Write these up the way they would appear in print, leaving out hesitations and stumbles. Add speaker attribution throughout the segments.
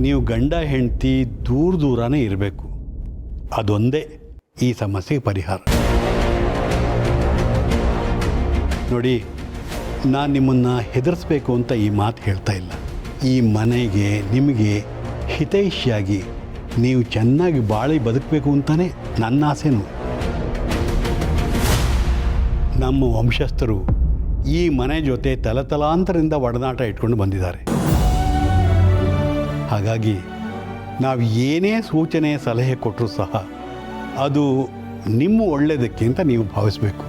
Speaker 1: ನೀವು ಗಂಡ ಹೆಂಡತಿ ದೂರನೇ ಇರಬೇಕು. ಅದೊಂದೇ ಈ ಸಮಸ್ಯೆಗೆ ಪರಿಹಾರ. ನೋಡಿ, ನಾನು ನಿಮ್ಮನ್ನು ಹೆದರಿಸ್ಬೇಕು ಅಂತ ಈ ಮಾತು ಹೇಳ್ತಾ ಇಲ್ಲ. ಈ ಮನೆಗೆ ನಿಮಗೆ ಹಿತೈಷಿಯಾಗಿ ನೀವು ಚೆನ್ನಾಗಿ ಬಾಳಿ ಬದುಕಬೇಕು ಅಂತಲೇ ನನ್ನ ಆಸೆನೂ. ನಮ್ಮ ವಂಶಸ್ಥರು ಈ ಮನೆ ಜೊತೆ ತಲತಲಾಂತರದಿಂದ ಒಡನಾಟ ಇಟ್ಕೊಂಡು ಬಂದಿದ್ದಾರೆ. ಹಾಗಾಗಿ ನಾವು ಏನೇ ಸೂಚನೆ ಸಲಹೆ ಕೊಟ್ಟರೂ ಸಹ ಅದು ನಿಮ್ಮ ಒಳ್ಳೆಯದಕ್ಕೆ ಅಂತ ನೀವು ಭಾವಿಸಬೇಕು.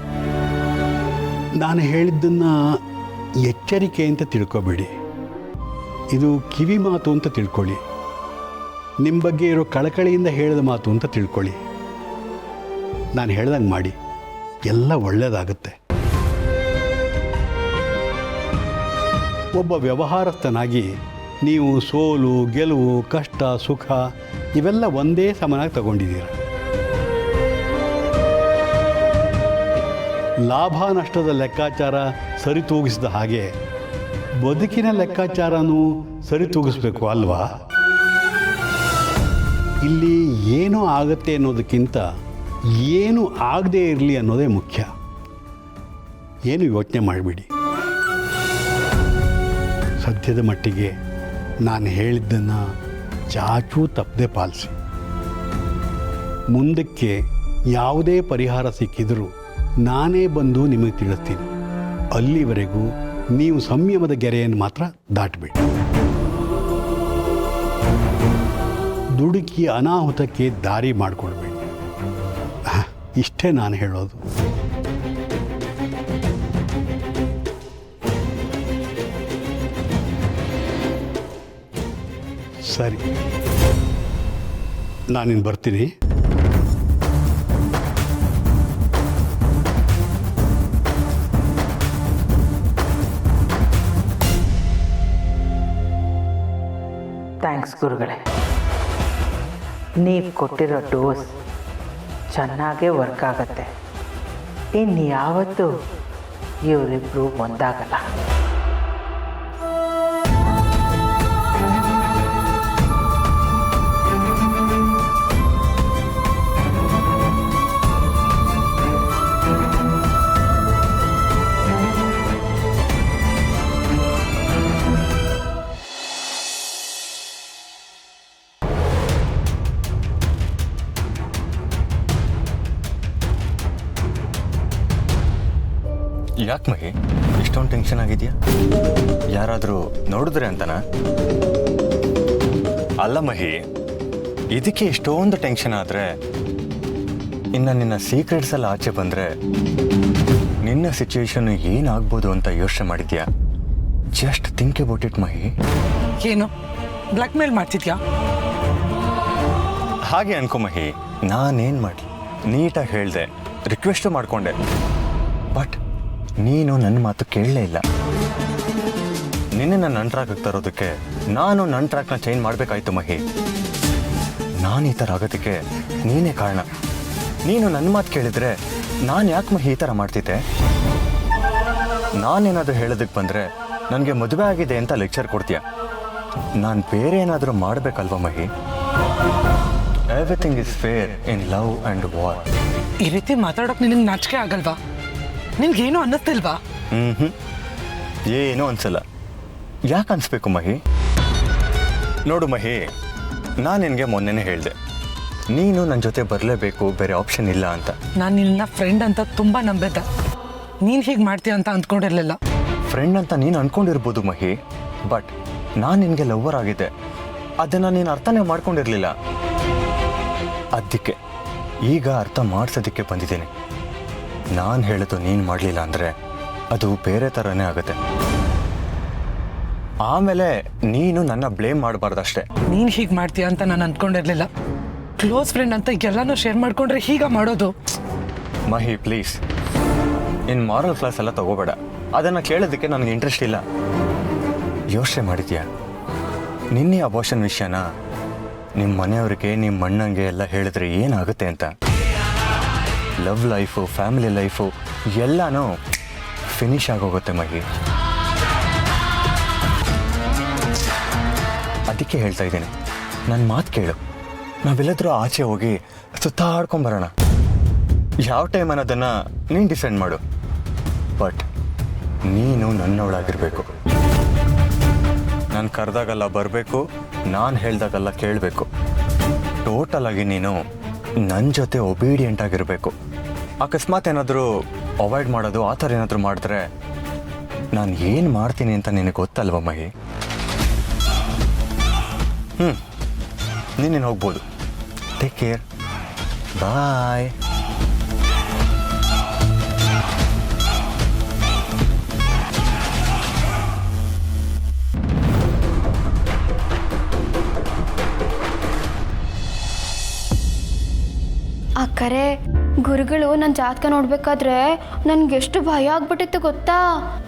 Speaker 1: ನಾನು ಹೇಳಿದ್ದನ್ನು ಎಚ್ಚರಿಕೆ ಅಂತ ತಿಳ್ಕೊಬೇಡಿ, ಇದು ಕಿವಿ ಮಾತು ಅಂತ ತಿಳ್ಕೊಳ್ಳಿ. ನಿಮ್ಮ ಬಗ್ಗೆ ಇರೋ ಕಳಕಳಿಯಿಂದ ಹೇಳಿದ ಮಾತು ಅಂತ ತಿಳ್ಕೊಳ್ಳಿ. ನಾನು ಹೇಳ್ದಂಗೆ ಮಾಡಿ, ಎಲ್ಲ ಒಳ್ಳೆಯದಾಗುತ್ತೆ. ಒಬ್ಬ ವ್ಯವಹಾರಸ್ಥನಾಗಿ ನೀವು ಸೋಲು ಗೆಲುವು ಕಷ್ಟ ಸುಖ ಇವೆಲ್ಲ ಒಂದೇ ಸಮನಾಗಿ ತಗೊಂಡಿದ್ದೀರ. ಲಾಭ ನಷ್ಟದ ಲೆಕ್ಕಾಚಾರ ಸರಿತೂಗಿಸಿದ ಹಾಗೆ ಬದುಕಿನ ಲೆಕ್ಕಾಚಾರನೂ ಸರಿತೂಗಿಸ್ಬೇಕು ಅಲ್ವಾ? ಇಲ್ಲಿ ಏನೂ ಆಗುತ್ತೆ ಅನ್ನೋದಕ್ಕಿಂತ ಏನು ಆಗದೇ ಇರಲಿ ಅನ್ನೋದೇ ಮುಖ್ಯ. ಏನು ಯೋಚನೆ ಮಾಡಿಬಿಡಿ. ಸದ್ಯದ ಮಟ್ಟಿಗೆ ನಾನು ಹೇಳಿದ್ದನ್ನು ಚಾಚೂ ತಪ್ಪದೆ ಪಾಲಿಸಿ. ಮುಂದಕ್ಕೆ ಯಾವುದೇ ಪರಿಹಾರ ಸಿಕ್ಕಿದರೂ ನಾನೇ ಬಂದು ನಿಮಗೆ ತಿಳಿಸ್ತೀನಿ. ಅಲ್ಲಿವರೆಗೂ ನೀವು ಸಂಯಮದ ಗೆರೆಯನ್ನು ಮಾತ್ರ ದಾಟಬೇಡಿ. ದುಡುಕಿ ಅನಾಹುತಕ್ಕೆ ದಾರಿ ಮಾಡಿಕೊಡ್ಬೇಡಿ. ಇಷ್ಟೇ ನಾನು ಹೇಳೋದು. ಸರಿ, ನಾನಿನ್ನು ಬರ್ತೀನಿ.
Speaker 2: ಥ್ಯಾಂಕ್ಸ್ ಗುರುಗಳೇ. ನೀವು ಕೊಟ್ಟಿರೋ ಡೋಸ್ ಚೆನ್ನಾಗೇ ವರ್ಕ್ ಆಗುತ್ತೆ. ಇನ್ನು ಯಾವತ್ತೂ ಇವರಿಬ್ಬರು ಒಂದಾಗಲ್ಲ.
Speaker 3: ಯಾಕೆ ಮಹಿ ಇಷ್ಟೊಂದು ಟೆನ್ಷನ್ ಆಗಿದೆಯಾ? ಯಾರಾದರೂ ನೋಡಿದ್ರೆ ಅಂತನಾ? ಅಲ್ಲ ಮಹಿ, ಇದಕ್ಕೆ ಇಷ್ಟೊಂದು ಟೆನ್ಷನ್ ಆದರೆ ಇನ್ನು ನಿನ್ನ ಸೀಕ್ರೆಟ್ಸ್ ಎಲ್ಲ ಆಚೆ ಬಂದರೆ ನಿನ್ನ ಸಿಚುವೇಶನ್ ಏನಾಗ್ಬೋದು ಅಂತ ಯೋಚನೆ ಮಾಡಿದ್ಯಾ? ಜಸ್ಟ್ ಥಿಂಕ್ ಅಬೌಟ್ ಇಟ್ ಮಹಿ.
Speaker 4: ಏನು ಬ್ಲ್ಯಾಕ್ ಮೇಲ್ ಮಾಡ್ತಿದ್ಯಾ?
Speaker 3: ಹಾಗೆ ಅನ್ಕೊ ಮಹಿ. ನಾನೇನು ಮಾಡಲಿ, ನೀಟಾಗಿ ಹೇಳಿದೆ, ರಿಕ್ವೆಸ್ಟು ಮಾಡಿಕೊಂಡೆ. ಬಟ್ ನೀನು ನನ್ನ ಮಾತು ಕೇಳಲೇ ಇಲ್ಲ. ನಿನ್ನೆ ನನ್ನ ಟ್ರ್ಯಾಕ್ ತರೋದಕ್ಕೆ ನಾನು ನನ್ನ ಟ್ರ್ಯಾಕ್ನ ಚೇಂಜ್ ಮಾಡಬೇಕಾಯ್ತು ಮಹಿ. ನಾನು ಈ ಥರ ಆಗೋದಕ್ಕೆ ನೀನೇ ಕಾರಣ. ನೀನು ನನ್ನ ಮಾತು ಕೇಳಿದರೆ ನಾನು ಯಾಕೆ ಮಹಿ ಈ ಥರ ಮಾಡ್ತಿದ್ದೆ? ನಾನೇನಾದರೂ ಹೇಳೋದಕ್ಕೆ ಬಂದರೆ ನನಗೆ ಮದುವೆ ಆಗಿದೆ ಅಂತ ಲೆಕ್ಚರ್ ಕೊಡ್ತೀಯ. ನಾನು ಬೇರೆ ಏನಾದರೂ ಮಾಡಬೇಕಲ್ವ Mahi? Everything is fair in love and war.
Speaker 4: ಈ ರೀತಿ ಮಾತಾಡೋಕೆ ನಿನಗೆ ನಾಚಿಕೆ ಆಗಲ್ವಾ? ನಿನ್ಗೇನು ಅನ್ನಿಸ್ತಿಲ್ವಾ?
Speaker 3: ಏನೂ ಅನ್ಸಲ್ಲ. ಯಾಕೆ ಅನಿಸ್ಬೇಕು ಮಹಿ? ನೋಡು ಮಹಿ, ನಾನು ನಿನಗೆ ಮೊನ್ನೆನೇ ಹೇಳಿದೆ, ನೀನು ನನ್ನ ಜೊತೆ ಬರಲೇಬೇಕು, ಬೇರೆ ಆಪ್ಷನ್ ಇಲ್ಲ ಅಂತ.
Speaker 4: ನಾನು ನಿನ್ನ ಫ್ರೆಂಡ್ ಅಂತ ತುಂಬ ನಂಬಿದ್ದೆ. ನೀನು ಹೀಗೆ ಮಾಡ್ತೀಯ ಅಂತ ಅಂದ್ಕೊಂಡಿರಲಿಲ್ಲ.
Speaker 3: ಫ್ರೆಂಡ್ ಅಂತ ನೀನು ಅಂದ್ಕೊಂಡಿರ್ಬೋದು ಮಹಿ, ಬಟ್ ನಾನು ನಿನಗೆ ಲವ್ವರ್ ಆಗಿದ್ದೆ. ಅದನ್ನು ನೀನು ಅರ್ಥನೇ ಮಾಡ್ಕೊಂಡಿರಲಿಲ್ಲ. ಅದಕ್ಕೆ ಈಗ ಅರ್ಥ ಮಾಡಿಸೋದಕ್ಕೆ ಬಂದಿದ್ದೀನಿ. ನಾನು ಹೇಳೋದು ನೀನು ಮಾಡಲಿಲ್ಲ ಅಂದರೆ ಅದು ಬೇರೆ ಥರನೇ ಆಗುತ್ತೆ. ಆಮೇಲೆ ನೀನು ನನ್ನ ಬ್ಲೇಮ್ ಮಾಡಬಾರ್ದಷ್ಟೇ.
Speaker 4: ನೀನು ಹೀಗೆ ಮಾಡ್ತೀಯ ಅಂತ ನಾನು ಅಂದ್ಕೊಂಡಿರಲಿಲ್ಲ. ಕ್ಲೋಸ್ ಫ್ರೆಂಡ್ ಅಂತ ಎಲ್ಲನೂ ಶೇರ್ ಮಾಡ್ಕೊಂಡ್ರೆ ಹೀಗೆ ಮಾಡೋದು?
Speaker 3: ಮಹಿ ಪ್ಲೀಸ್, ಇನ್ನು ಮಾರಲ್ ಕ್ಲಾಸ್ ಎಲ್ಲ ತಗೋಬೇಡ. ಅದನ್ನು ಕೇಳೋದಕ್ಕೆ ನನಗೆ ಇಂಟ್ರೆಸ್ಟ್ ಇಲ್ಲ. ಯೋಚನೆ ಮಾಡಿದ್ಯಾ ನಿನ್ನೆ ಅಬೋಷನ್ ವಿಷಯನ ನಿಮ್ಮ ಮನೆಯವರಿಗೆ ನಿಮ್ಮ ಅಣ್ಣಂಗೆ ಎಲ್ಲ ಹೇಳಿದ್ರೆ ಏನಾಗುತ್ತೆ ಅಂತ? ಲವ್ ಲೈಫು ಫ್ಯಾಮಿಲಿ ಲೈಫು ಎಲ್ಲನೂ ಫಿನಿಶ್ ಆಗೋಗುತ್ತೆ ಮಹಿ. ಅದಕ್ಕೆ ಹೇಳ್ತಾ ಇದ್ದೀನಿ, ನನ್ನ ಮಾತು ಕೇಳು. ನಾವೆಲ್ಲದರೂ ಆಚೆ ಹೋಗಿ ಸುತ್ತಾಡ್ಕೊಂಬರೋಣ. ಯಾವ ಟೈಮ್ ಅನ್ನೋದನ್ನು ನೀನು ಡಿಸೈಡ್ ಮಾಡು. ಬಟ್ ನೀನು ನನ್ನವಳಾಗಿರಬೇಕು. ನಾನು ಕರೆದಾಗೆಲ್ಲ ಬರಬೇಕು, ನಾನು ಹೇಳ್ದಾಗೆಲ್ಲ ಕೇಳಬೇಕು. ಟೋಟಲ್ ಆಗಿ ನೀನು ನನ್ನ ಜೊತೆ ಒಬೀಡಿಯೆಂಟ್ ಆಗಿರಬೇಕು. ಅಕಸ್ಮಾತ್ ಏನಾದರೂ ಅವಾಯ್ಡ್ ಮಾಡೋದು ಆ ಥರ ಏನಾದರೂ ಮಾಡಿದ್ರೆ ನಾನು ಏನು ಮಾಡ್ತೀನಿ ಅಂತ ನಿನಗೆ ಗೊತ್ತಲ್ವ ಮಹಿ? ನೀನೇನು ಹೋಗ್ಬೋದು. ಟೇಕ್ ಕೇರ್, ಬಾಯ್.
Speaker 5: ಅಕ್ಕರೆ ಗುರುಗಳು ನನ್ನ ಜಾತಕ ನೋಡ್ಬೇಕಾದ್ರೆ ನನ್ಗೆ ಎಷ್ಟು ಭಯ ಆಗ್ಬಿಟ್ಟಿತ್ತು ಗೊತ್ತಾ.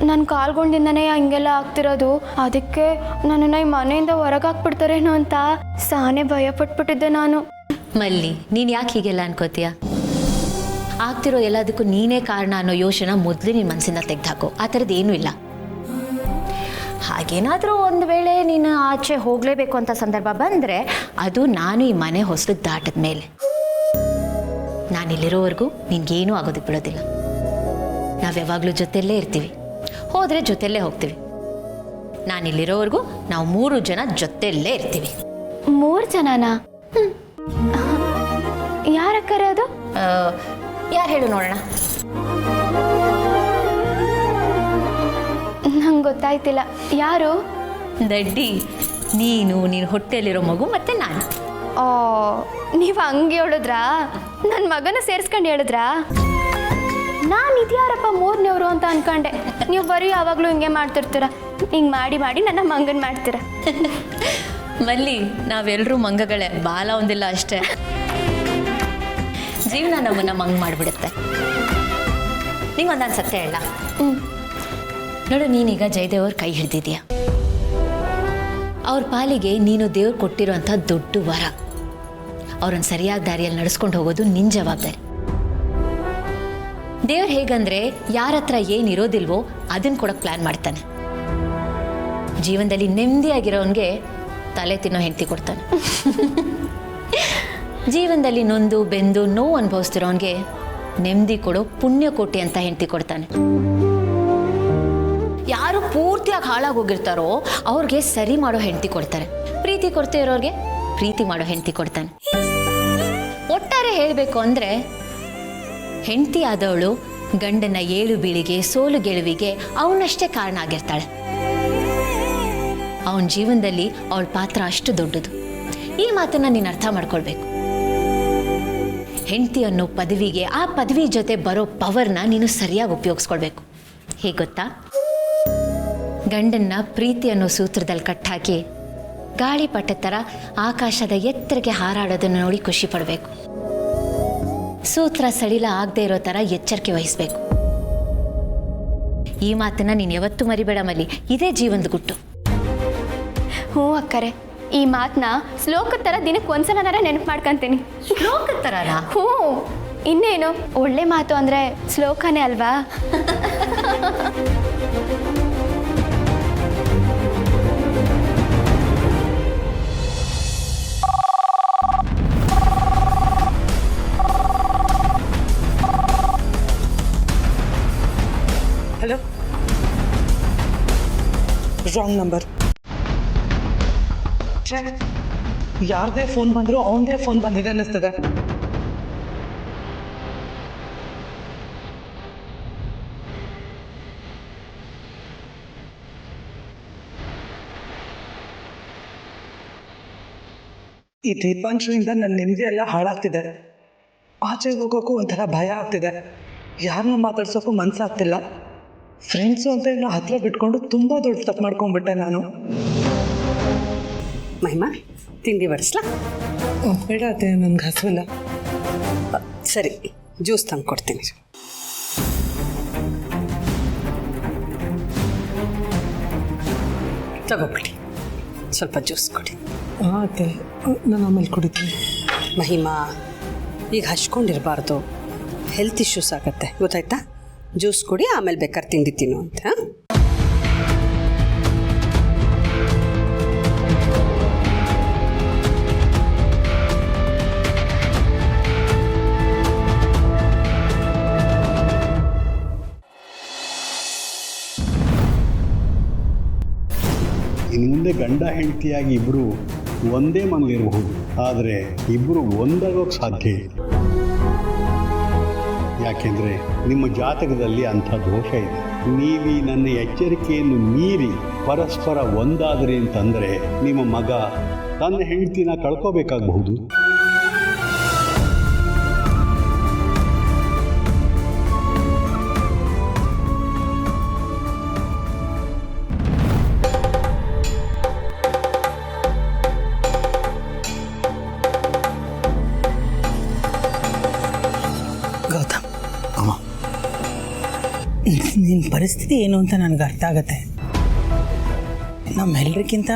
Speaker 5: ನನ್ನ ಕಾಲ್ಗೊಂಡಿಂದನೇ ಹಂಗೆಲ್ಲ ಆಗ್ತಿರೋದು. ಅದಕ್ಕೆ ನನ್ನನ್ನು ಈ ಮನೆಯಿಂದ ಹೊರಗೆ ಹಾಕ್ಬಿಡ್ತಾರೇನೋ ಅಂತ ಸಾನೇ ಭಯ ಪಟ್ಬಿಟ್ಟಿದ್ದೆ ನಾನು.
Speaker 6: ಮಲ್ಲಿ, ನೀನು ಯಾಕೆ ಹೀಗೆಲ್ಲ ಅನ್ಕೋತೀಯ? ಆಗ್ತಿರೋ ಎಲ್ಲದಕ್ಕೂ ನೀನೇ ಕಾರಣ ಅನ್ನೋ ಯೋಚನೆ ಮೊದಲು ನಿನ್ನ ಮನಸ್ಸಿಂದ ತೆಗೆದುಹಾಕು. ಆ ಥರದ್ದು ಏನೂ ಇಲ್ಲ. ಹಾಗೇನಾದರೂ ಒಂದು ವೇಳೆ ನೀನು ಆಚೆ ಹೋಗಲೇಬೇಕು ಅಂತ ಸಂದರ್ಭ ಬಂದರೆ ಅದು ನಾನು ಈ ಮನೆ ಹೊಸಲು ದಾಟದ ಮೇಲೆ. ನಾನಿಲ್ಲಿರೋವರೆಗೂ ನಿನ್ಗೇನೂ ಆಗೋದಕ್ಕೆ ಬಿಡೋದಿಲ್ಲ. ನಾವು ಯಾವಾಗಲೂ ಜೊತೆಯಲ್ಲೇ ಇರ್ತೀವಿ, ಹೋದರೆ ಜೊತೆಯಲ್ಲೇ ಹೋಗ್ತೀವಿ. ನಾನಿಲ್ಲಿರೋವರೆಗೂ ನಾವು 3 ಜನ ಜೊತೆಯಲ್ಲೇ ಇರ್ತೀವಿ.
Speaker 5: 3 ಜನನಾ? ಯಾರಕ್ಕರೆ ಅದು?
Speaker 6: ಯಾರು ಹೇಳು ನೋಡೋಣ.
Speaker 5: ನಂಗೆ ಗೊತ್ತಾಯ್ತಿಲ್ಲ. ಯಾರು?
Speaker 6: ದಡ್ಡಿ, ನೀನು ಹೊಟ್ಟೆಯಲ್ಲಿರೋ ಮಗು ಮತ್ತೆ ನಾನು.
Speaker 5: ಓ, ನೀವು ಹಂಗೆ ಹೇಳಿದ್ರಾ? ನನ್ನ ಮಗನ ಸೇರಿಸ್ಕೊಂಡು ಹೇಳಿದ್ರಾ? ನಾನು ಇದ್ಯಾರಪ್ಪ 3ನೇವರು ಅಂತ ಅನ್ಕೊಂಡೆ. ನೀವು ಬರೀ ಯಾವಾಗಲೂ ಹಿಂಗೆ ಮಾಡ್ತಿರ್ತೀರ. ಹಿಂಗೆ ಮಾಡಿ ಮಾಡಿ ನನ್ನ ಮಂಗನ್ ಮಾಡ್ತೀರ.
Speaker 6: ಮಲ್ಲಿ, ನಾವೆಲ್ಲರೂ ಮಂಗಗಳೇ, ಬಾಲ ಒಂದಿಲ್ಲ ಅಷ್ಟೇ. ಜೀವನ ನಮ್ಮನ್ನ ಮಂಗ ಮಾಡಿಬಿಡುತ್ತೆ. ನಿಂಗೊಂದು ಸತ್ಯ ಹೇಳ. ನೋಡು, ನೀನೀಗ ಜಯದೇವ್ರ ಕೈ ಹಿಡ್ದಿದ್ಯಾ. ಅವ್ರ ಪಾಲಿಗೆ ನೀನು ದೇವ್ರು ಕೊಟ್ಟಿರೋಂಥ ದೊಡ್ಡ ವರ. ಅವ್ರನ್ನ ಸರಿಯಾದ ದಾರಿಯಲ್ಲಿ ನಡೆಸ್ಕೊಂಡು ಹೋಗೋದು ನಿನ್ನ ಜವಾಬ್ದಾರಿ. ದೇವ್ರು ಹೇಗಂದ್ರೆ ಯಾರ ಹತ್ರ ಏನಿರೋದಿಲ್ವೋ ಅದನ್ನ ಕೊಡೋಕೆ ಪ್ಲ್ಯಾನ್ ಮಾಡ್ತಾನೆ. ಜೀವನದಲ್ಲಿ ನೆಮ್ಮದಿಯಾಗಿರೋನ್ಗೆ ತಲೆ ತಿನ್ನೋ ಹೆಂಡತಿ ಕೊಡ್ತಾನೆ. ಜೀವನದಲ್ಲಿ ನೊಂದು ಬೆಂದು ನೋವು ಅನುಭವಿಸ್ತಿರೋನ್ಗೆ ನೆಮ್ಮದಿ ಕೊಡೋ ಪುಣ್ಯಕೋಟಿ ಅಂತ ಹೆಂಡತಿ ಕೊಡ್ತಾನೆ. ಯಾರು ಪೂರ್ತಿಯಾಗಿ ಹಾಳಾಗಿ ಹೋಗಿರ್ತಾರೋ ಅವ್ರಿಗೆ ಸರಿ ಮಾಡೋ ಹೆಂಡತಿ ಕೊಡ್ತಾರೆ. ಪ್ರೀತಿ ಕೊಡ್ತಾ ಇರೋರಿಗೆ ಪ್ರೀತಿ ಮಾಡೋ ಹೆಂಡತಿ ಕೊಡ್ತಾನೆ. ಒಟ್ಟಾರೆ ಹೇಳಬೇಕು ಅಂದರೆ ಹೆಂಡತಿ ಆದವಳು ಗಂಡನ ಏಳು ಬೀಳಿಗೆ ಸೋಲು ಗೆಲುವಿಗೆ ಅವನಷ್ಟೇ ಕಾರಣ ಆಗಿರ್ತಾಳೆ. ಅವನ ಜೀವನದಲ್ಲಿ ಅವಳ ಪಾತ್ರ ಅಷ್ಟು ದೊಡ್ಡದು. ಈ ಮಾತನ್ನು ನೀನು ಅರ್ಥ ಮಾಡ್ಕೊಳ್ಬೇಕು. ಹೆಂಡತಿ ಅನ್ನೋ ಪದವಿಗೆ ಆ ಪದವಿ ಜೊತೆ ಬರೋ ಪವರ್ನ ನೀನು ಸರಿಯಾಗಿ ಉಪಯೋಗಿಸ್ಕೊಳ್ಬೇಕು. ಹೇಗೆ ಗೊತ್ತಾ? ಗಂಡನ್ನ ಪ್ರೀತಿ ಅನ್ನೋ ಸೂತ್ರದಲ್ಲಿ ಕಟ್ಟಾಕಿ ಗಾಳಿಪಟ ಥರ ಆಕಾಶದ ಎತ್ತರಕ್ಕೆ ಹಾರಾಡೋದನ್ನು ನೋಡಿ ಖುಷಿ ಪಡಬೇಕು. ಸೂತ್ರ ಸಡಿಲ ಆಗದೆ ಇರೋ ಥರ ಎಚ್ಚರಿಕೆ ವಹಿಸ್ಬೇಕು. ಈ ಮಾತನ್ನ ನೀನು ಯಾವತ್ತೂ ಮರಿಬೇಡ ಮಲ್ಲಿ. ಇದೇ ಜೀವನದ ಗುಟ್ಟು.
Speaker 5: ಹ್ಞೂ ಅಕ್ಕರೆ, ಈ ಮಾತನ್ನ ಶ್ಲೋಕದ ಥರ ದಿನಕ್ಕೆ ಒಂದ್ಸಲನಾರ ನೆನಪು ಮಾಡ್ಕೊಂತೀನಿ.
Speaker 6: ಶ್ಲೋಕದ ಥರನಾ?
Speaker 5: ಹ್ಞೂ, ಇನ್ನೇನು ಒಳ್ಳೆ ಮಾತು ಅಂದರೆ ಶ್ಲೋಕನೇ ಅಲ್ವಾ?
Speaker 4: Hello, wrong number. ಯಾರದೇ ಫೋನ್ ಬಂದರೂ ಅವನದೇ ಫೋನ್ ಬಂದಿದೆ ಅನ್ನಿಸ್ತದೆ. ಈ ದೀಪಾಂಶದಿಂದ ನನ್ನ ನೆಮ್ಮದಿ ಎಲ್ಲ ಹಾಳಾಗ್ತಿದೆ. ಆಚೆಗೆ ಹೋಗೋಕ್ಕೂ ಒಂಥರ ಭಯ ಆಗ್ತಿದೆ. ಯಾರನ್ನ ಮಾತಾಡ್ಸೋಕ್ಕೂ ಮನಸ್ಸಾಗ್ತಿಲ್ಲ. ಫ್ರೆಂಡ್ಸು ಅಂತ ಇನ್ನು ಹತ್ರ ಬಿಟ್ಕೊಂಡು ತುಂಬ ದೊಡ್ಡ ತಪ್ಪು ಮಾಡ್ಕೊಂಡ್ಬಿಟ್ಟೆ ನಾನು.
Speaker 7: ಮಹಿಮಾ, ತಿಂಡಿ ಬಡಿಸ್ಲಾ?
Speaker 4: ಬೇಡ ಅತ್ತೆ, ನನಗೆ ಹಸುವಿಲ್ಲ.
Speaker 7: ಸರಿ, ಜ್ಯೂಸ್ ತಂದು ಕೊಡ್ತೀನಿ. ತಗೋಬಿಡಿ, ಸ್ವಲ್ಪ ಜ್ಯೂಸ್ ಕೊಡಿ.
Speaker 4: ಹಾಂ ಅತ್ತೆ, ನಾನು ಆಮೇಲೆ ಕುಡಿತೀನಿ.
Speaker 7: ಮಹಿಮಾ, ಈಗ ಹಚ್ಕೊಂಡಿರಬಾರ್ದು. ಹೆಲ್ತ್ ಇಶ್ಯೂಸ್ ಆಗುತ್ತೆ, ಗೊತ್ತಾಯ್ತಾ? ಜ್ಯೂಸ್ ಕೊಡಿ, ಆಮೇಲೆ ಬೇಕಾದ್ರೆ ತಿಂಡಿ ತಿನ್ನು ಅಂತ.
Speaker 1: ಇನ್ನು ಮುಂದೆ ಗಂಡ ಹೆಂಡತಿಯಾಗಿ ಇಬ್ಬರು ಒಂದೇ ಮನೇಲಿರಬಹುದು, ಆದರೆ ಇಬ್ಬರು ಒಂದಾಗೋಕ್ಕೆ ಸಾಧ್ಯ ಇಲ್ಲ. ಯಾಕೆಂದರೆ ನಿಮ್ಮ ಜಾತಕದಲ್ಲಿ ಅಂಥ ದೋಷ ಇದೆ. ನೀವೀ ನನ್ನ ಎಚ್ಚರಿಕೆಯನ್ನು ಮೀರಿ ಪರಸ್ಪರ ಒಂದಾದ್ರಿ ಅಂತಂದರೆ ನಿಮ್ಮ ಮಗ ತನ್ನ ಹೆಂಡತಿನ ಕಳ್ಕೋಬೇಕಾಗಬಹುದು.
Speaker 7: ಗೌತಮ್, ನಿನ್ನ ಪರಿಸ್ಥಿತಿ ಏನು ಅಂತ ನನಗೆ ಅರ್ಥ ಆಗತ್ತೆ. ನಮ್ಮೆಲ್ಲರಿಗಿಂತ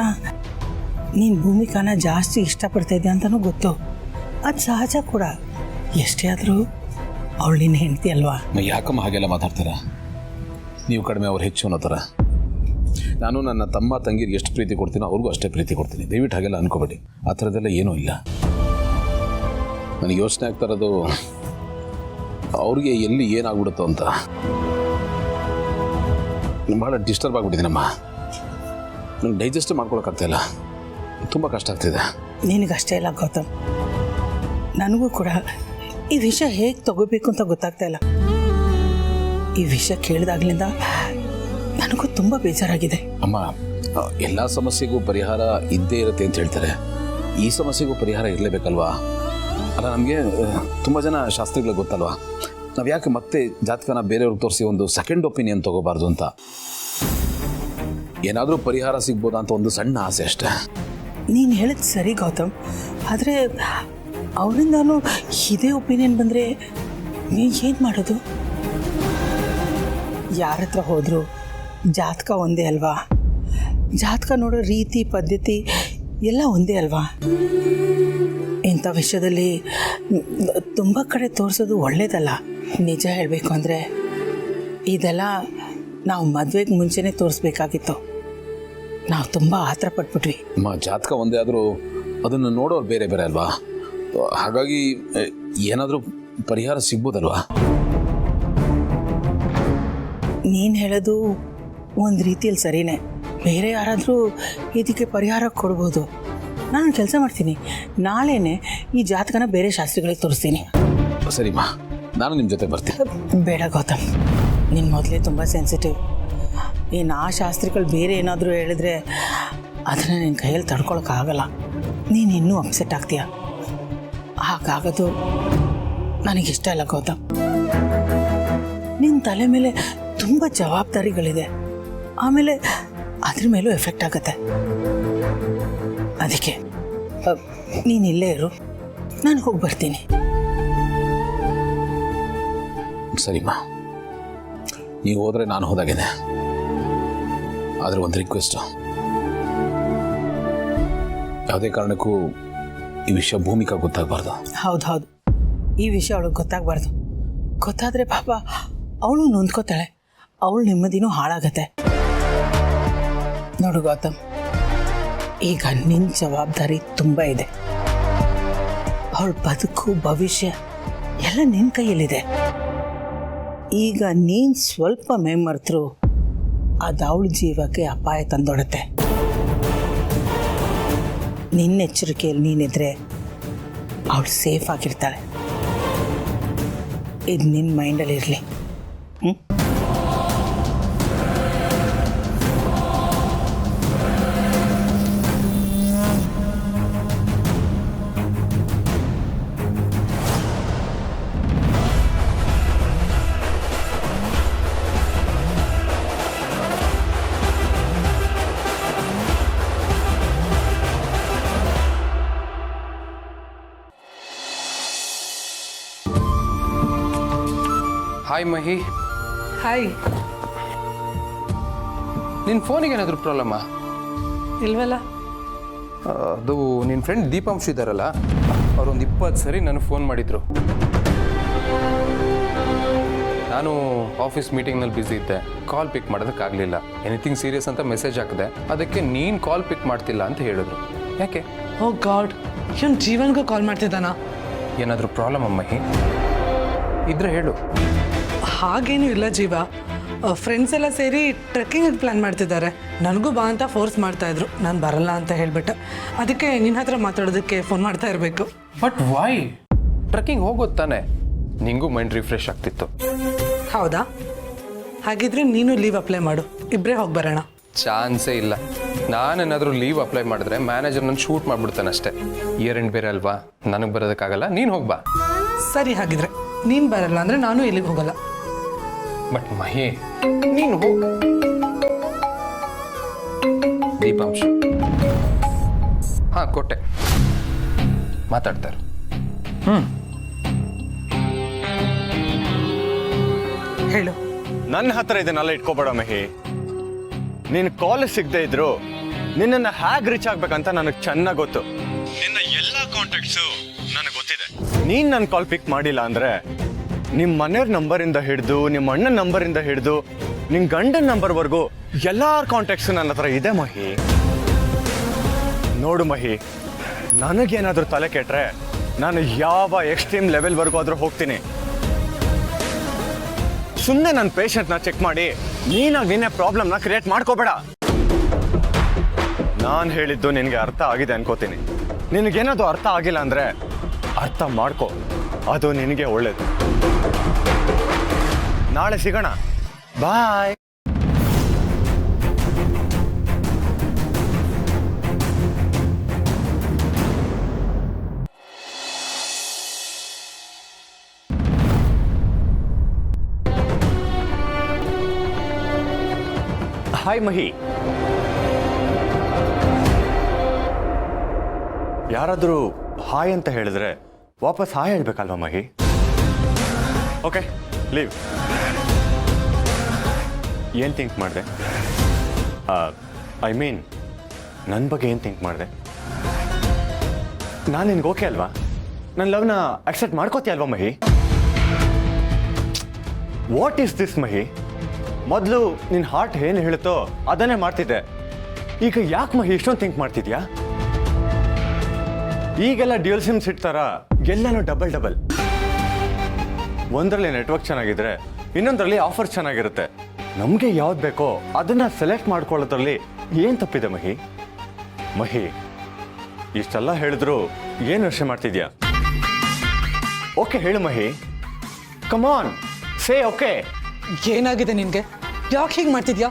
Speaker 7: ನೀನು ಭೂಮಿಕಾನ ಜಾಸ್ತಿ ಇಷ್ಟಪಡ್ತಾ ಇದ್ದೆ ಅಂತಲೂ ಗೊತ್ತು. ಅದು ಸಹಜ ಕೂಡ. ಎಷ್ಟೇ ಆದರೂ ಅವಳು ನಿನ್ನ ಹೆಂಡತಿ ಅಲ್ವಾ?
Speaker 8: ಯಾಕಮ್ಮ ಹಾಗೆಲ್ಲ ಮಾತಾಡ್ತೀರ? ನೀವು ಕಡಿಮೆ ಅವ್ರು ಹೆಚ್ಚು ಅನ್ನೋ ಥರ. ನಾನು ನನ್ನ ತಮ್ಮ ತಂಗಿರಿಗೆ ಎಷ್ಟು ಪ್ರೀತಿ ಕೊಡ್ತೀನೋ ಅವ್ರಿಗೂ ಅಷ್ಟೇ ಪ್ರೀತಿ ಕೊಡ್ತೀನಿ. ದಯವಿಟ್ಟು ಹಾಗೆಲ್ಲ ಅನ್ಕೋಬೇಡಿ. ಆ ಥರದ್ದೆಲ್ಲ ಏನೂ ಇಲ್ಲ. ನನಗೆ ಯೋಚನೆ ಆಗ್ತಾ ಇರೋದು ಅವ್ರಿಗೆ ಎಲ್ಲಿ ಏನಾಗ್ಬಿಡುತ್ತೋ ಅಂತ. ಭಾಳ ಡಿಸ್ಟರ್ಬ್ ಆಗಿಬಿಟ್ಟಿದ್ದೀನಮ್ಮ. ನಂಗೆ ಡೈಜೆಸ್ಟ್ ಮಾಡ್ಕೊಳಕ್ಕಾಗ್ತಾಯಿಲ್ಲ. ತುಂಬ ಕಷ್ಟ ಆಗ್ತಿದೆ.
Speaker 7: ನಿನಗಷ್ಟೇ ಇಲ್ಲ ಗೌತಮ್, ನನಗೂ ಕೂಡ ಈ ವಿಷಯ ಹೇಗೆ ತಗೋಬೇಕು ಅಂತ ಗೊತ್ತಾಗ್ತಾ ಇಲ್ಲ. ಈ ವಿಷಯ ಕೇಳಿದಾಗಲಿಂದ ನನಗೂ ತುಂಬ ಬೇಜಾರಾಗಿದೆ.
Speaker 8: ಅಮ್ಮ, ಎಲ್ಲ ಸಮಸ್ಯೆಗೂ ಪರಿಹಾರ ಇದ್ದೇ ಇರುತ್ತೆ ಅಂತ ಹೇಳ್ತಾರೆ. ಈ ಸಮಸ್ಯೆಗೂ ಪರಿಹಾರ ಇರಲೇಬೇಕಲ್ವಾ? ಅಲ್ಲ, ನಮಗೆ ತುಂಬ ಜನ ಶಾಸ್ತ್ರಿಗಳು ಗೊತ್ತಲ್ವಾ? ನಾವು ಯಾಕೆ ಮತ್ತೆ ಜಾತಕನ ಬೇರೆಯವ್ರಿಗೆ ತೋರಿಸಿ ಒಂದು ಸೆಕೆಂಡ್ ಒಪಿನಿಯನ್ ತೊಗೋಬಾರ್ದು ಅಂತ. ಏನಾದರೂ ಪರಿಹಾರ ಸಿಗ್ಬೋದಾ ಅಂತ ಒಂದು ಸಣ್ಣ ಆಸೆ ಅಷ್ಟೇ.
Speaker 7: ನೀನು ಹೇಳಿದ್ ಸರಿ ಗೌತಮ್, ಆದರೆ ಅವರಿಂದಾನು ಇದೇ ಒಪಿನಿಯನ್ ಬಂದರೆ ನೀನು ಏನು ಮಾಡೋದು? ಯಾರ ಹತ್ರ ಹೋದರೂ ಜಾತಕ ಒಂದೇ ಅಲ್ವಾ? ಜಾತಕ ನೋಡೋ ರೀತಿ ಪದ್ಧತಿ ಎಲ್ಲ ಒಂದೇ ಅಲ್ವಾ? ಇಂಥ ವಿಷಯದಲ್ಲಿ ತುಂಬ ಕಡೆ ತೋರಿಸೋದು ಒಳ್ಳೇದಲ್ಲ. ನಿಜ ಹೇಳಬೇಕು ಅಂದರೆ ಇದೆಲ್ಲ ನಾವು ಮದುವೆಗೆ ಮುಂಚೆನೇ ತೋರಿಸ್ಬೇಕಾಗಿತ್ತು. ನಾವು ತುಂಬ ಆತರ ಪಟ್ಬಿಟ್ವಿ.
Speaker 8: ಅಮ್ಮ, ಜಾತಕ ಒಂದೇ ಆದರೂ ಅದನ್ನು ನೋಡೋರು ಬೇರೆ ಬೇರೆ ಅಲ್ವಾ? ಹಾಗಾಗಿ ಏನಾದರೂ ಪರಿಹಾರ ಸಿಗ್ಬೋದಲ್ವಾ?
Speaker 7: ನೀನು ಹೇಳೋದು ಒಂದು ರೀತಿಯಲ್ಲಿ ಸರಿನೇ. ಬೇರೆ ಯಾರಾದರೂ ಇದಕ್ಕೆ ಪರಿಹಾರ ಕೊಡ್ಬೋದು. ನಾನು ಕೆಲಸ ಮಾಡ್ತೀನಿ, ನಾಳೆನೇ ಈ ಜಾತಕನ ಬೇರೆ ಶಾಸ್ತ್ರಿಗಳಿಗೆ ತೋರಿಸ್ತೀನಿ.
Speaker 8: ಸರಿಮ್ಮ, ನಾನು ನಿಮ್ಮ ಜೊತೆ ಬರ್ತೀನಿ.
Speaker 7: ಬೇಡ ಗೌತಮ್, ನಿನ್ನ ಮೊದಲೇ ತುಂಬ ಸೆನ್ಸಿಟಿವ್. ಇನ್ನು ಆ ಶಾಸ್ತ್ರಿಗಳು ಬೇರೆ ಏನಾದರೂ ಹೇಳಿದ್ರೆ ಅದನ್ನು ನಿನ್ನ ಕೈಯಲ್ಲಿ ತಡ್ಕೊಳಕ್ಕಾಗಲ್ಲ. ನೀನು ಇನ್ನೂ ಅಪ್ಸೆಟ್ ಆಗ್ತೀಯ. ಹಾಗಾಗೋದು ನನಗಿಷ್ಟ ಇಲ್ಲ ಗೌತಮ್. ನಿನ್ನ ತಲೆ ಮೇಲೆ ತುಂಬ ಜವಾಬ್ದಾರಿಗಳಿದೆ, ಆಮೇಲೆ ಅದ್ರ ಮೇಲೂ ಎಫೆಕ್ಟ್ ಆಗುತ್ತೆ. ಅದಕ್ಕೆ ನೀನು ಇಲ್ಲೇ ಇರು, ನಾನು ಹೋಗಿ ಬರ್ತೀನಿ.
Speaker 8: ಸರಿಮ್ಮ, ನೀವು ಹೋದರೆ ನಾನು ಹೋದಾಗೇನೆ. ಆದರೆ ಒಂದು ರಿಕ್ವೆಸ್ಟು, ಯಾವುದೇ ಕಾರಣಕ್ಕೂ ಈ ವಿಷಯ ಭೂಮಿಕಾ ಗೊತ್ತಾಗಬಾರ್ದು.
Speaker 7: ಹೌದು, ಈ ವಿಷಯ ಅವಳಿಗೆ ಗೊತ್ತಾಗಬಾರ್ದು. ಗೊತ್ತಾದರೆ ಪಾಪ ಅವಳು ನೊಂದ್ಕೋತಾಳೆ, ಅವಳು ನೆಮ್ಮದಿನೂ ಹಾಳಾಗತ್ತೆ. ನೋಡು ಗೌತಮ್, ಈಗ ನಿನ್ನ ಜವಾಬ್ದಾರಿ ತುಂಬ ಇದೆ. ಅವಳ ಬದುಕು ಭವಿಷ್ಯ ಎಲ್ಲ ನಿನ್ನ ಕೈಯಲ್ಲಿದೆ. ಈಗ ನೀನು ಸ್ವಲ್ಪ ಮೇಮರ್ತರು ಅದು ಅವಳ ಜೀವಕ್ಕೆ ಅಪಾಯ ತಂದೊಡುತ್ತೆ. ನಿನ್ನ ಎಚ್ಚರಿಕೆಯಲ್ಲಿ ನೀನಿದ್ರೆ ಅವಳು ಸೇಫ್ ಆಗಿರ್ತಾಳೆ. ಇದು ನಿನ್ನ ಮೈಂಡಲ್ಲಿ ಇರಲಿ.
Speaker 9: ಹಾಯ್ ಮಹಿ.
Speaker 4: ಹಾಯ್.
Speaker 9: ನಿನ್ನ ಫೋನಿಗೆ ಏನಾದರೂ ಪ್ರಾಬ್ಲಮ್ಮಾ?
Speaker 4: ಇಲ್ವಲ್ಲ.
Speaker 9: ಅದು ನಿನ್ನ ಫ್ರೆಂಡ್ ದೀಪಾಂಶು ಇದ್ದಾರಲ್ಲ, ಅವರೊಂದು 20 ಸರಿ ನನಗೆ ಫೋನ್ ಮಾಡಿದರು. ನಾನು ಆಫೀಸ್ ಮೀಟಿಂಗ್ನಲ್ಲಿ ಬ್ಯುಸಿ ಇದ್ದೆ, ಕಾಲ್ ಪಿಕ್ ಮಾಡೋದಕ್ಕಾಗಲಿಲ್ಲ. ಎನಿಥಿಂಗ್ ಸೀರಿಯಸ್ ಅಂತ ಮೆಸೇಜ್ ಹಾಕಿದೆ, ಅದಕ್ಕೆ ನೀನು ಕಾಲ್ ಪಿಕ್ ಮಾಡ್ತಿಲ್ಲ ಅಂತ ಹೇಳಿದ್ರು. ಯಾಕೆ?
Speaker 4: ಓ ಗಾಡ್, ಇವನು ಜೀವನ್ಗೂ ಕಾಲ್ ಮಾಡ್ತಿದ್ದಾನಾ?
Speaker 9: ಏನಾದರೂ ಪ್ರಾಬ್ಲಮ್ ಅಮ್ಮಹಿ ಇದ್ರೆ ಹೇಳು.
Speaker 4: ಹಾಗೇನೂ ಇಲ್ಲ ಜೀವ, ಫ್ರೆಂಡ್ಸ್ ಎಲ್ಲ ಸೇರಿ ಟ್ರೆಕ್ಕಿಂಗ್ ಪ್ಲ್ಯಾನ್ ಮಾಡ್ತಿದ್ದಾರೆ. ನನಗೂ ಬಾ ಅಂತ ಫೋರ್ಸ್ ಮಾಡ್ತಾಯಿದ್ರು. ನಾನು ಬರಲ್ಲ ಅಂತ ಹೇಳಿಬಿಟ್ಟೆ. ಅದಕ್ಕೆ ನಿನ್ನ ಹತ್ರ ಮಾತಾಡೋದಕ್ಕೆ ಫೋನ್ ಮಾಡ್ತಾ ಇರಬೇಕು.
Speaker 9: But why? ಟ್ರೆಕ್ಕಿಂಗ್ ಹೋಗೋದು ತಾನೆ, ನಿಂಗೂ ಮೈಂಡ್ ರಿಫ್ರೆಶ್ ಆಗ್ತಿತ್ತು.
Speaker 4: ಹೌದಾ? ಹಾಗಿದ್ರೆ ನೀನು ಲೀವ್ ಅಪ್ಲೈ ಮಾಡು, ಇಬ್ಬರೇ ಹೋಗಿ ಬರೋಣ.
Speaker 9: ಚಾನ್ಸೇ ಇಲ್ಲ. ನಾನೇನಾದರೂ ಲೀವ್ ಅಪ್ಲೈ ಮಾಡಿದ್ರೆ ಮ್ಯಾನೇಜರ್ ನನ್ನ ಶೂಟ್ ಮಾಡ್ಬಿಡ್ತಾನೆ ಅಷ್ಟೇ. ಇಯರ್ ಎಂಡ್ ಬೇರೆ ಅಲ್ವಾ, ನನಗೆ ಬರೋದಕ್ಕಾಗಲ್ಲ. ನೀನು ಹೋಗ್ಬಾ.
Speaker 4: ಸರಿ, ಹಾಗಿದ್ರೆ ನೀನು ಬರಲ್ಲ ಅಂದರೆ ನಾನು ಇಲ್ಲಿಗೆ ಹೋಗಲ್ಲ.
Speaker 9: ಬಟ್ ಮಹಿ, ನೀನು ಹೋಗ. ದೀಪಾಂಶ, ಹಾಂ ಕೊಟ್ಟೆ, ಮಾತಾಡ್ತಾರೆ.
Speaker 4: ಹೇಳು.
Speaker 3: ನನ್ನ ಹತ್ರ ಇದನ್ನೆಲ್ಲ ಇಟ್ಕೋಬೇಡ ಮಹಿ. ನೀನು ಕಾಲೇಜ್ ಸಿಗದೆ ಇದ್ರು ನಿನ್ನನ್ನು ಹೇಗೆ ರೀಚ್ ಆಗ್ಬೇಕಂತ ನನಗೆ ಚೆನ್ನಾಗಿ ಗೊತ್ತು. ನಿನ್ನ ಎಲ್ಲ ಕಾಂಟ್ಯಾಕ್ಟ್ಸು ನನಗೆ ಗೊತ್ತಿದೆ. ನೀನು ನನ್ನ ಕಾಲ್ ಪಿಕ್ ಮಾಡಿಲ್ಲ ಅಂದರೆ ನಿಮ್ಮ ಮನೆಯವ್ರ ನಂಬರಿಂದ ಹಿಡಿದು, ನಿಮ್ಮ ಅಣ್ಣನ ನಂಬರಿಂದ ಹಿಡಿದು, ನಿನ್ನ ಗಂಡನ ನಂಬರ್ವರೆಗೂ ಎಲ್ಲರ ಕಾಂಟ್ಯಾಕ್ಟ್ಸು ನನ್ನ ಹತ್ರ ಇದೆ ಮಹಿ. ನೋಡು ಮಹಿ, ನನಗೇನಾದರೂ ತಲೆ ಕೆಟ್ಟರೆ ನಾನು ಯಾವ ಎಕ್ಸ್ಟ್ರೀಮ್ ಲೆವೆಲ್ವರೆಗೂ ಆದರೂ ಹೋಗ್ತೀನಿ. ಸುಮ್ಮನೆ ನನ್ನ ಪೇಷಂಟ್ನ ಚೆಕ್ ಮಾಡಿ ನೀನಾಗಿ ನಿನ್ನೆ ಪ್ರಾಬ್ಲಮ್ನ ಕ್ರಿಯೇಟ್ ಮಾಡ್ಕೋಬೇಡ. ನಾನು ಹೇಳಿದ್ದು ನಿನಗೆ ಅರ್ಥ ಆಗಿದೆ ಅನ್ಕೋತೀನಿ. ನಿನಗೇನಾದ್ರು ಅರ್ಥ ಆಗಿಲ್ಲ ಅಂದರೆ ಅರ್ಥ ಮಾಡ್ಕೋ, ಅದು ನಿನಗೆ ಒಳ್ಳೇದು. ನಾಳೆ ಸಿಗೋಣ. ಬಾಯ್. ಹಾಯ್ ಮಹಿ. ಯಾರಾದರೂ ಹಾಯ್ ಅಂತ ಹೇಳಿದ್ರೆ ವಾಪಸ್ ಹಾಯ್ ಹೇಳ್ಬೇಕಲ್ವಾ ಮಹಿ? Okay, leave. ಏನು ಥಿಂಕ್ ಮಾಡಿದೆ? ಐ ಮೀನ್ ನನ್ನ ಬಗ್ಗೆ ಏನು ಥಿಂಕ್ ಮಾಡಿದೆ? ನಾನು ನಿನ್ಗೆ ಓಕೆ ಅಲ್ವಾ? ನನ್ನ ಲವ್ನ ಅಕ್ಸೆಪ್ಟ್ ಮಾಡ್ಕೋತೀಯ ಅಲ್ವಾ ಮಹಿ? ವಾಟ್ ಈಸ್ ದಿಸ್ ಮಹಿ? ಮೊದಲು ನಿನ್ನ ಹಾರ್ಟ್ ಏನು ಹೇಳುತ್ತೋ ಅದನ್ನೇ ಮಾಡ್ತಿದ್ದೆ. ಈಗ ಯಾಕೆ ಮಹಿ ಇಷ್ಟೊಂದು ಥಿಂಕ್ ಮಾಡ್ತಿದ್ಯಾ? ಈಗೆಲ್ಲ ಡ್ಯೂಯಲ್ ಸಿಮ್ಸ್ ಇಡ್ತಾರ, ಎಲ್ಲನೂ ಡಬಲ್ ಡಬಲ್. ಒಂದರಲ್ಲಿ ನೆಟ್ವರ್ಕ್ ಚೆನ್ನಾಗಿದ್ರೆ ಇನ್ನೊಂದರಲ್ಲಿ ಆಫರ್ ಚೆನ್ನಾಗಿರುತ್ತೆ. ನಮಗೆ ಯಾವ್ದು ಬೇಕೋ ಅದನ್ನ ಸೆಲೆಕ್ಟ್ ಮಾಡ್ಕೊಳ್ಳೋದ್ರಲ್ಲಿ ಏನು ತಪ್ಪಿದೆ ಮಹಿ? ಮಹಿ, ಇಷ್ಟೆಲ್ಲ ಹೇಳಿದ್ರು ಏನು ಯೋಚನೆ ಮಾಡ್ತಿದ್ಯಾ? ಓಕೆ ಹೇಳು ಮಹಿ, ಕಮಾನ್ ಸೇ ಓಕೆ.
Speaker 4: ಏನಾಗಿದೆ ನಿನಗೆ? ಯಾಕೆ ಹೀಗೆ ಮಾಡ್ತಿದ್ಯಾ?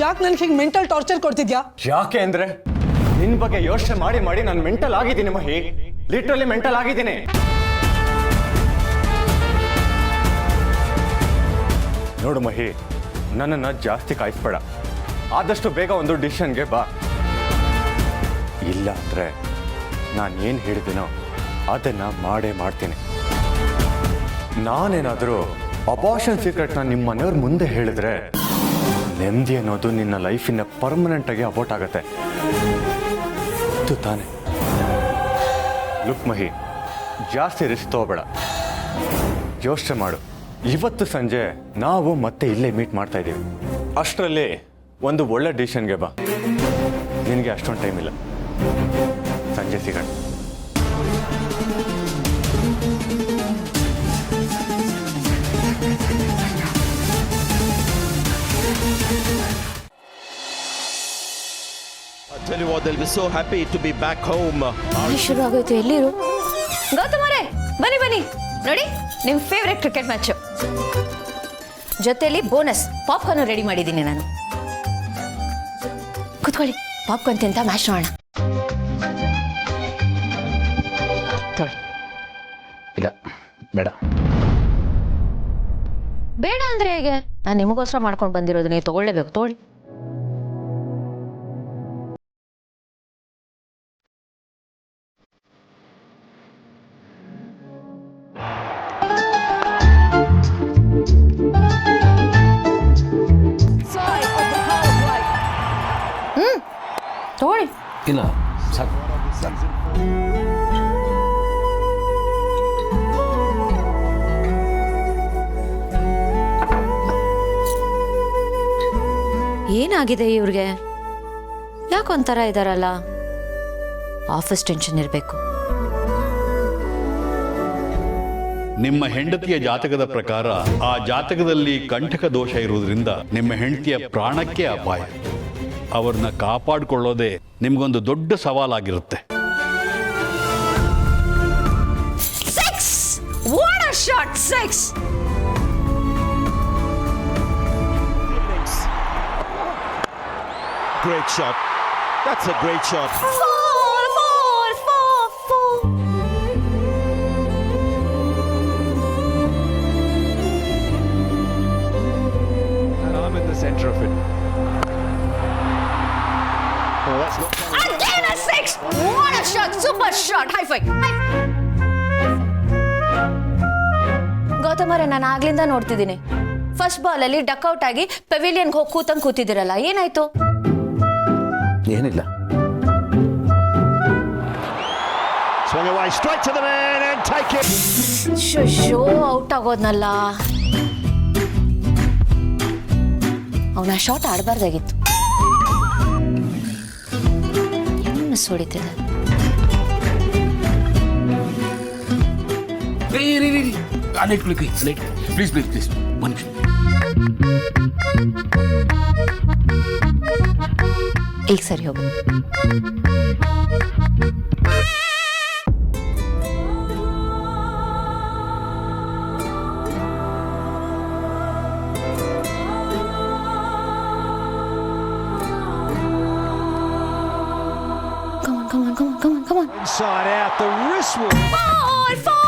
Speaker 4: ಯಾಕೆ ನನಗೆ ಹೀಗೆ ಮೆಂಟಲ್ ಟಾರ್ಚರ್ ಕೊಡ್ತಿದ್ಯಾ?
Speaker 3: ಯಾಕೆ ಅಂದ್ರೆ ನಿನ್ನ ಬಗ್ಗೆ ಯೋಚನೆ ಮಾಡಿ ಮಾಡಿ ನಾನು ಮೆಂಟಲ್ ಆಗಿದ್ದೀನಿ ಮಹಿ. ಲಿಟ್ರಲಿ ಮೆಂಟಲ್ ಆಗಿದ್ದೀನಿ. ನೋಡು ಮಹಿ, ನನ್ನನ್ನು ಜಾಸ್ತಿ ಕಾಯಿಸ್ಬೇಡ. ಆದಷ್ಟು ಬೇಗ ಒಂದು ಡಿಸಿಷನ್ಗೆ ಬಾ. ಇಲ್ಲ ಅಂದರೆ ನಾನು ಏನು ಹೇಳಿದ್ದೀನೋ ಅದನ್ನು ಮಾಡೇ ಮಾಡ್ತೀನಿ. ನಾನೇನಾದರೂ ಅಬಾರ್ಷನ್ ಸೀಕ್ರೆಟ್ನ ನಿಮ್ಮ ಮನೆಯವ್ರ ಮುಂದೆ ಹೇಳಿದ್ರೆ ನೆಮ್ಮದಿ ಅನ್ನೋದು ನಿನ್ನ ಲೈಫಿನ ಪರ್ಮನೆಂಟಾಗಿ ಅಬೌಟ್ ಆಗುತ್ತೆ. ಇದು ತಾನೆ. ಲುಕ್ ಮಹಿ, ಜಾಸ್ತಿ ರಿಸ್ಕ್ ತಗೋಬೇಡ. ಯೋಚನೆ ಮಾಡು. ಇವತ್ತು ಸಂಜೆ ನಾವು ಮತ್ತೆ ಇಲ್ಲೇ ಮೀಟ್ ಮಾಡ್ತಾ ಇದ್ದೀವಿ. ಅಷ್ಟರಲ್ಲಿ ಒಂದು ಒಳ್ಳೆ ಡಿಸಿಷನ್ಗೆ ಬಾ. ನಿನಗೆ ಅಷ್ಟೊಂದು ಟೈಮ್ ಇಲ್ಲ. ಸಂಜೆ ಸಿಗೋಣ.
Speaker 10: Tell you what, they'll be so happy to be back home.
Speaker 6: ಶುರು ಆಗೋಯ್ತು. ಎಲ್ಲಿರು ಗೌತಮರೇ? ಬನ್ನಿ ಬನ್ನಿ, ನೋಡಿ ನಿಮ್ಮ ಫೇವ್ರೆಟ್ ಕ್ರಿಕೆಟ್ ಮ್ಯಾಚು. ಜೊತೆಲಿ ಬೋನಸ್ ಪಾಪ್ಕಾರ್ನ್ ರೆಡಿ ಮಾಡಿದ್ದೀನಿ ನಾನು. ಕೂತ್ಕೊಳ್ಳಿ, ಪಾಪ್ಕಾರ್ನ್ ತಿಂತ ಮ್ಯಾಚ್ ನೋಡೋಣ.
Speaker 8: ಇಲ್ಲ ಬೇಡ.
Speaker 6: ಬೇಡ ಅಂದ್ರೆ ಹೇಗೆ? ನಾನು ನಿಮಗೋಸ್ಕರ ಮಾಡ್ಕೊಂಡು ಬಂದಿರೋದು, ನೀವು ತಗೊಳ್ಳೇಬೇಕು. ತಗೊಳ್ಳಿ. ತಗೊಳ್ಳಿ.
Speaker 8: ಇಲ್ಲ ಸಾಕು ಸಾಕು.
Speaker 6: ಏನಾಗಿದೆ ಇವ್ರಿಗೆ? ಯಾಕೊಂಥರ ಇದಾರಲ್ಲ? ಆಫೀಸ್ ಟೆನ್ಷನ್ ಇರಬೇಕು.
Speaker 1: ನಿಮ್ಮ ಹೆಂಡತಿಯ ಜಾತಕದ ಪ್ರಕಾರ ಆ ಜಾತಕದಲ್ಲಿ ಕಂಟಕ ದೋಷ ಇರುವುದರಿಂದ ನಿಮ್ಮ ಹೆಂಡತಿಯ ಪ್ರಾಣಕ್ಕೆ ಅಪಾಯ. ಅವ್ರನ್ನ ಕಾಪಾಡಿಕೊಳ್ಳೋದೇ ನಿಮ್ಗೊಂದು ದೊಡ್ಡ ಸವಾಲಾಗಿರುತ್ತೆ.
Speaker 6: What a shot! 6!
Speaker 10: Great shot. That's a great shot.
Speaker 6: 4.
Speaker 10: And I'm in the center of it. Oh, that's not.
Speaker 6: Again a 6! What a shot! Super shot! High five! ಗೌತಮರೇ, ನಾನು ಆಗ್ಲಿಂದ ನೋಡ್ತಿದ್ದೀನಿ. ಫಸ್ಟ್ ಬಾಲಲ್ಲಿ ಡಕ್ಔಟ್ ಆಗಿ ಪೆವಿಲಿಯನ್ಗೆ ಹೋಗಿ ಕೂತಿದ್ದೀರಲ್ಲ, ಏನಾಯ್ತು?
Speaker 8: ಏನಿಲ್ಲ.
Speaker 10: Swung away straight to the man and take it.
Speaker 6: Show out ಆಗೋದ್ನಲ್ಲ. ಅವನ shot ಆಡಬಾರ್ದಾಗಿತ್ತು. ಏನು miss ಹೊಡಿತಿದೆ?
Speaker 8: Please ಒಂದು ನಿಮಿಷ.
Speaker 6: ಈಗ ಸರಿ ಹೋಗು. Come on.
Speaker 10: Inside out the wrist will.
Speaker 6: 4.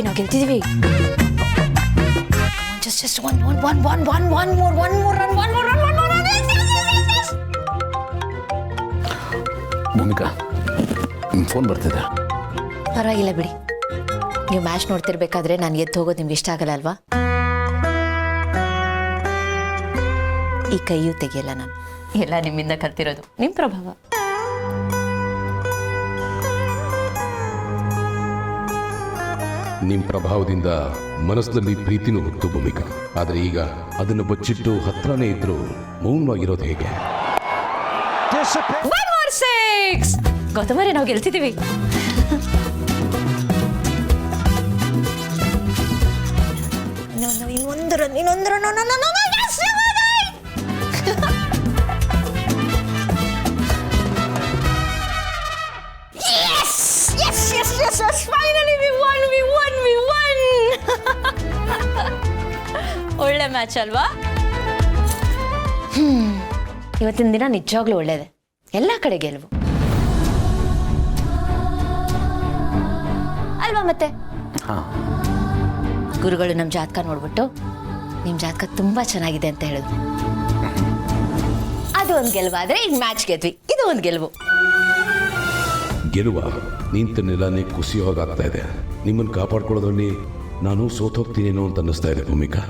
Speaker 6: ನಾವು ಗೆಲ್ತಿದೀವಿ. Just one more run.
Speaker 8: Bhoomika, phone ಬರ್ತಿದೆ.
Speaker 6: ಪರವಾಗಿಲ್ಲ ಬಿಡಿ. ನೀವು ಮ್ಯಾಚ್ ನೋಡ್ತಿರ್ಬೇಕಾದ್ರೆ ನಾನು ಎದ್ದು ಹೋಗೋದು ನಿಮ್ಗೆ ಇಷ್ಟ ಆಗಲ್ಲ ಅಲ್ವಾ? ಈ ಕೈಯೂ ತೆಗಿಯಲ್ಲ ನಾನು. ಎಲ್ಲ ನಿಮ್ಮಿಂದ ಕಲ್ತಿರೋದು, ನಿಮ್ಮ ಪ್ರಭಾವ.
Speaker 11: ನಿಮ್ಮ ಪ್ರಭಾವದಿಂದ ಮನಸ್ಸಿನಲ್ಲಿ ಪ್ರೀತಿನೂ ಹುಟ್ಟು ಭೂಮಿಕಾ. ಆದರೆ ಈಗ ಅದನ್ನು ಬಚ್ಚಿಟ್ಟು ಹತ್ರನೇ ಇದ್ರು ಮೌನವಾಗಿರೋದು ಹೇಗೆ?
Speaker 6: One more 6! ಗೌತಮರೇ, ನಾವು ಗೆಲ್ತಿದ್ದೀವಿ. ಇನ್ನೊಂದು run. Yes! Finally we won! ಒಳ್ಳೆ ಮ್ಯಾಚ್ ಅಲ್ವಾ? ಇವತ್ತಿನ ದಿನ ನಿಜವಾಗ್ಲೂ ಒಳ್ಳೇದೆ. ಎಲ್ಲ ಕಡೆ ಗೆಲುವು ಅಲ್ವಾ? ಮತ್ತೆ ಗುರುಗಳು ನಮ್ಮ ಜಾತಕ ನೋಡ್ಬಿಟ್ಟು ನಿಮ್ಮ ಜಾತಕ ತುಂಬಾ ಚೆನ್ನಾಗಿದೆ ಅಂತ ಹೇಳಿದ್ರು. ಅದು ಒಂದು ಗೆಲುವಾದ್ರೆ ಈಗ ಮ್ಯಾಚ್ ಗೆದ್ವಿ, ಇದು ಒಂದು ಗೆಲುವು.
Speaker 11: ಗೆಲುವ ನಿಂತ ನೆಲನೇ ಕುಸಿಯೋ ಹಾಗಾಗ್ತಾ ಇದೆ. ನಿಮ್ಮನ್ನು ಕಾಪಾಡ್ಕೊಳ್ಳೋದ್ರಲ್ಲಿ ನಾನು ಸೋತೋಗ್ತೀನೇನೋ ಅಂತ ಅನ್ನಿಸ್ತಾ ಇದೆ ಭೂಮಿಕಾ.